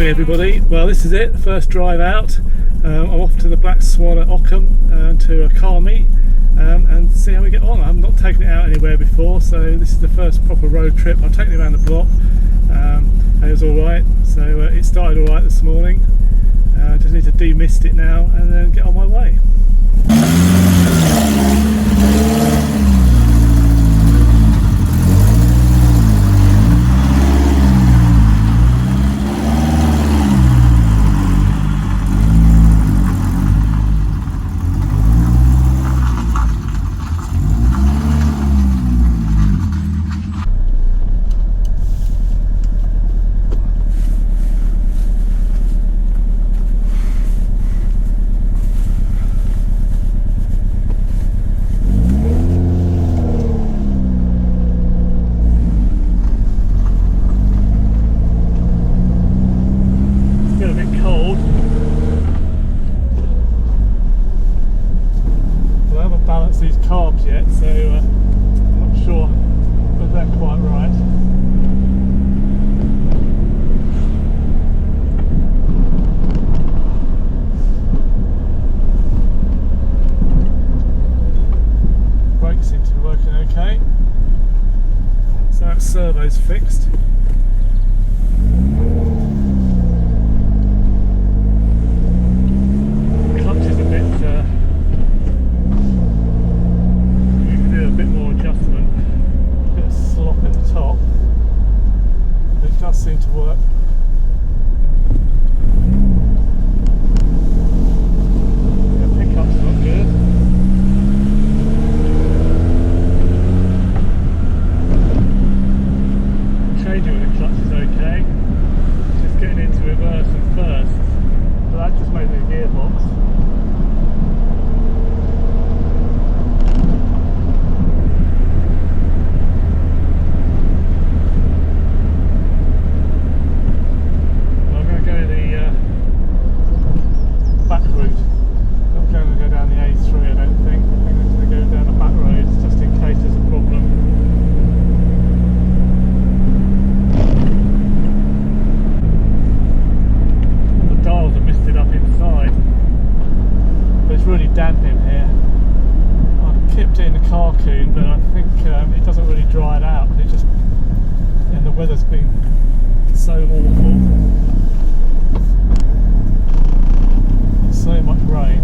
Morning everybody. Well, this is it, first drive out. I'm off to the Black Swan at Ockham to a car meet and see how we get on. I've not taken it out anywhere before, so this is the first proper road trip. I've taken it around the block and it was alright, so it started alright this morning. I just need to demist it now and then get on my way. These carbs yet, so I'm not sure whether they're quite right. Brakes seem to be working okay, so that servo's fixed. Clutch is a bit seem to work. The pickup's not good. Changing with the clutch is okay. Just getting into reverse and first. But that just made the gearbox. Damp in here. I've kept it in the car coon, but I think it doesn't really dry it out. It just, and the weather's been so awful, so much rain.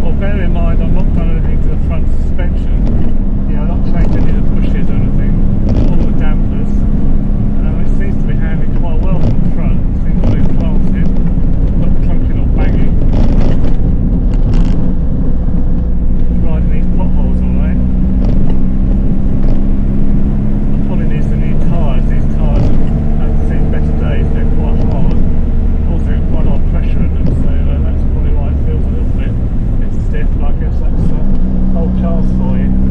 Well, bear in mind I've not done anything to the front suspension. I've not changed any of the bushes or anything, all the dampers. It seems to be handling quite well from the front. It seems very planted, not clunking or banging. Riding these potholes alright. I probably need some new tyres. These tyres have seen better days, they're quite hard. Also got quite a lot of pressure in them, so that's probably why it feels a little bit stiff, but I guess that's old cars for you.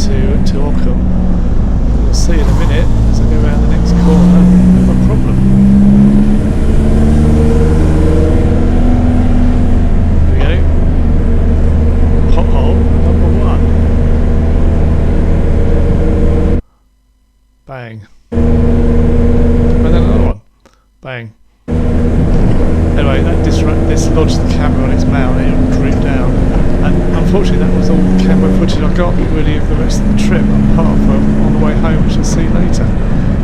to Ockham. We'll see in a minute as I go around the next corner. No problem. There we go. Pothole number 1. Bang. And then another one. Bang. Anyway, that dislodged the camera on its mount and it drooped down. And unfortunately that was all the camera footage I got really of the rest of the trip, apart from on the way home, which you'll see later.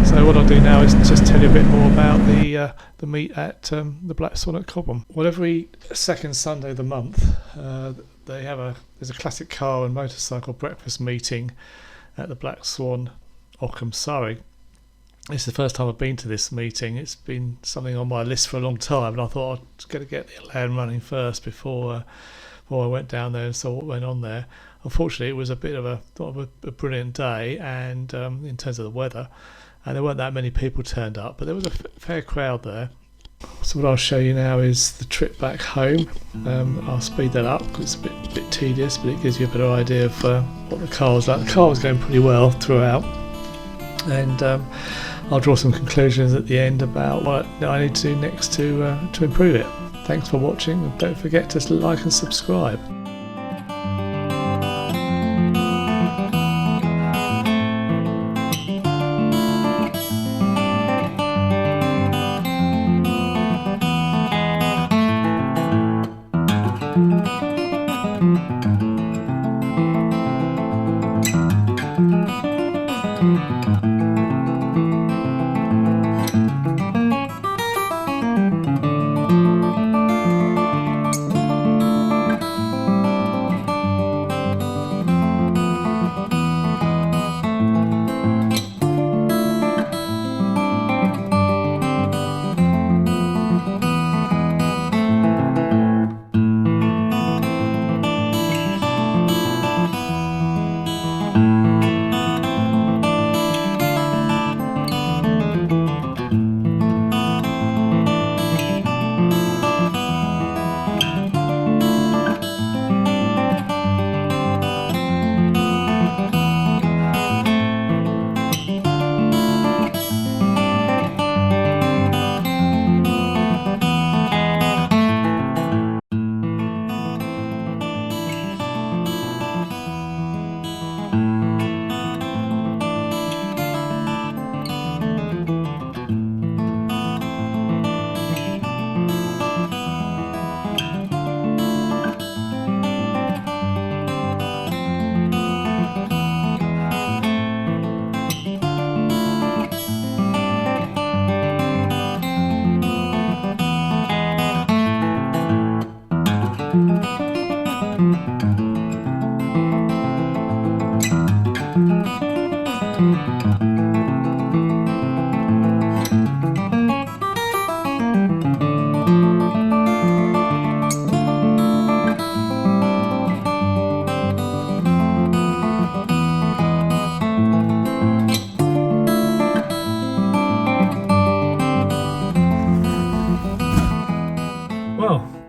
So what I'll do now is just tell you a bit more about the meet at the Black Swan at Cobham. Well, every second Sunday of the month there's a classic car and motorcycle breakfast meeting at the Black Swan, Ockham, Surrey. It's the first time I've been to this meeting. It's been something on my list for a long time, and I thought I'd get the Elan running first before I went down there and saw what went on there. Unfortunately, it was a bit of a brilliant day, and in terms of the weather, and there weren't that many people turned up, but there was a fair crowd there. So what I'll show you now is the trip back home. I'll speed that up because it's a bit tedious, but it gives you a better idea of what the car was like. The car was going pretty well throughout, and I'll draw some conclusions at the end about what I need to do next to improve it. Thanks for watching, and don't forget to like and subscribe.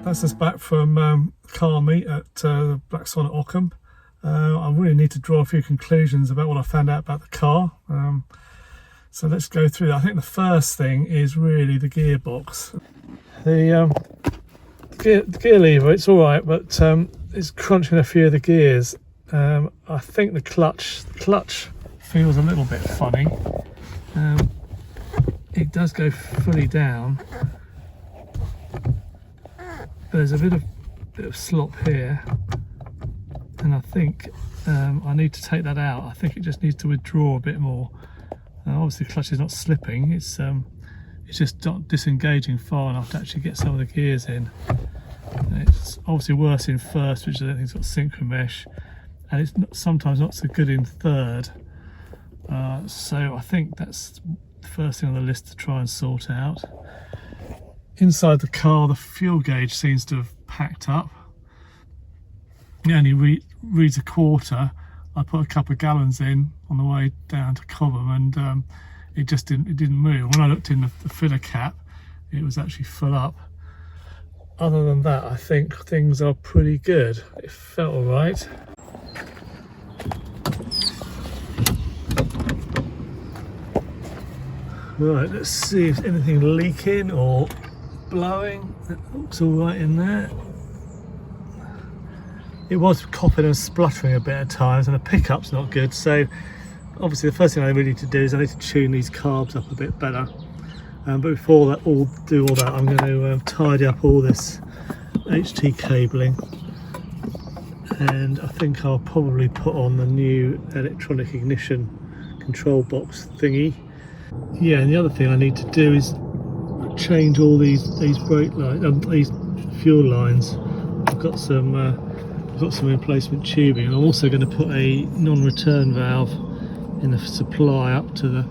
That's us back from car meet at Black Swan at Ockham. I really need to draw a few conclusions about what I found out about the car. So let's go through that. I think the first thing is really the gearbox. The gear lever, it's all right, but it's crunching a few of the gears. I think the clutch feels a little bit funny. It does go fully down. There's a bit of slop here, and I think I need to take that out. I think it just needs to withdraw a bit more. Obviously the clutch is not slipping, it's just not disengaging far enough to actually get some of the gears in. It's obviously worse in first, which I don't think has got synchro mesh, and it's sometimes not so good in third. So I think that's the first thing on the list to try and sort out. Inside the car, the fuel gauge seems to have packed up. It only reads a quarter. I put a couple of gallons in on the way down to Cobham, and it didn't move. When I looked in the filler cap, it was actually full up. Other than that, I think things are pretty good. It felt all right. Right, let's see if anything leaking or blowing. That looks all right in there. It was coughing and spluttering a bit at times, and the pickup's not good. So obviously the first thing I really need to do is I need to tune these carbs up a bit better. But before that, I'm going to tidy up all this HT cabling, and I think I'll probably put on the new electronic ignition control box thingy. Yeah, and the other thing I need to do is change all these brake lines, these fuel lines. I've got some replacement tubing, and I'm also going to put a non-return valve in the supply up to the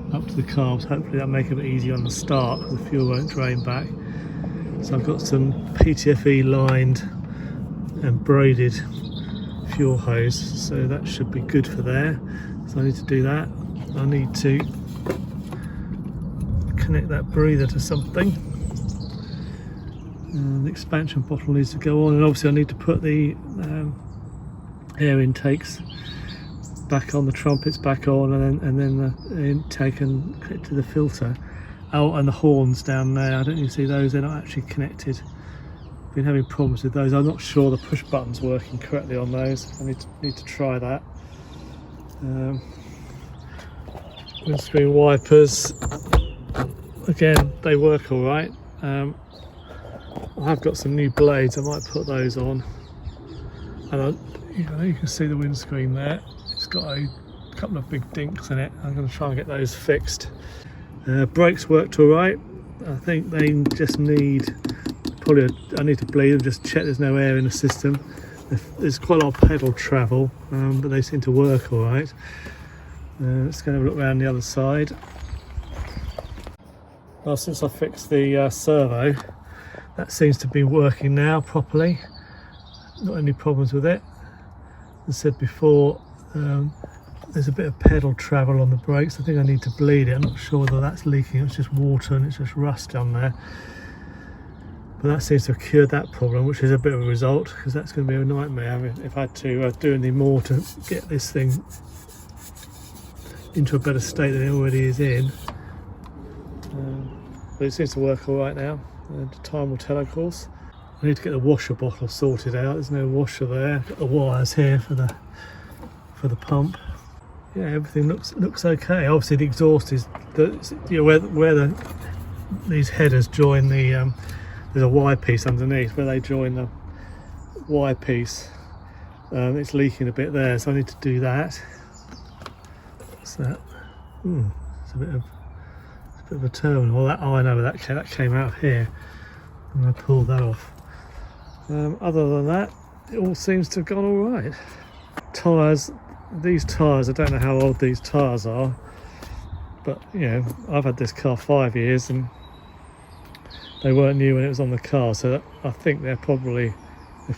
carbs. Hopefully that'll make it a bit easier on the start because the fuel won't drain back. So I've got some PTFE lined and braided fuel hose, so that should be good for there. So I need to do that. I need to connect that breather to something. The expansion bottle needs to go on, and obviously I need to put the air intakes back on, the trumpets back on, and then the intake and connect to the filter. Oh, and the horns down there, I don't even see those, they're not actually connected. Been having problems with those. I'm not sure the push button's working correctly on those. I need to try that. Windscreen wipers, again, they work all right. I have got some new blades, I might put those on. And you can see the windscreen there. It's got a couple of big dinks in it. I'm going to try and get those fixed. Brakes worked all right. I think they just need, I need to bleed them, just check there's no air in the system. There's quite a lot of pedal travel, but they seem to work all right. Let's go and have a look around the other side. Well, since I fixed the servo, that seems to be working now properly. Not any problems with it. As I said before, there's a bit of pedal travel on the brakes. I think I need to bleed it. I'm not sure whether that's leaking. It's just water and it's just rust on there. But that seems to have cured that problem, which is a bit of a result, because that's going to be a nightmare. I mean, if I had to do anything more to get this thing into a better state than it already is in. But it seems to work all right now. Time will tell, of course. I need to get the washer bottle sorted out. There's no washer there. Got the wires here for the pump. Yeah, everything looks okay. Obviously, the exhaust is where these headers join the. There's a Y piece underneath where they join the Y piece. It's leaking a bit there, so I need to do that. What's that? It's a bit of a terminal. I know where that came out here, and I pulled that off. Other than that, it all seems to have gone all right. Tyres, these tyres, I don't know how old these tyres are, but I've had this car 5 years and they weren't new when it was on the car, so I think they're probably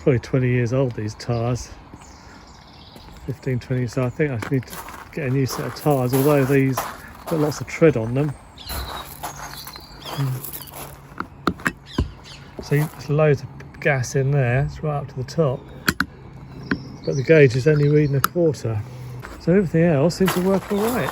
20 years old, these tyres. 15, 20, so I think I need to get a new set of tyres, although these got lots of tread on them. See, there's loads of gas in there, it's right up to the top, but the gauge is only reading a quarter, so everything else seems to work all right.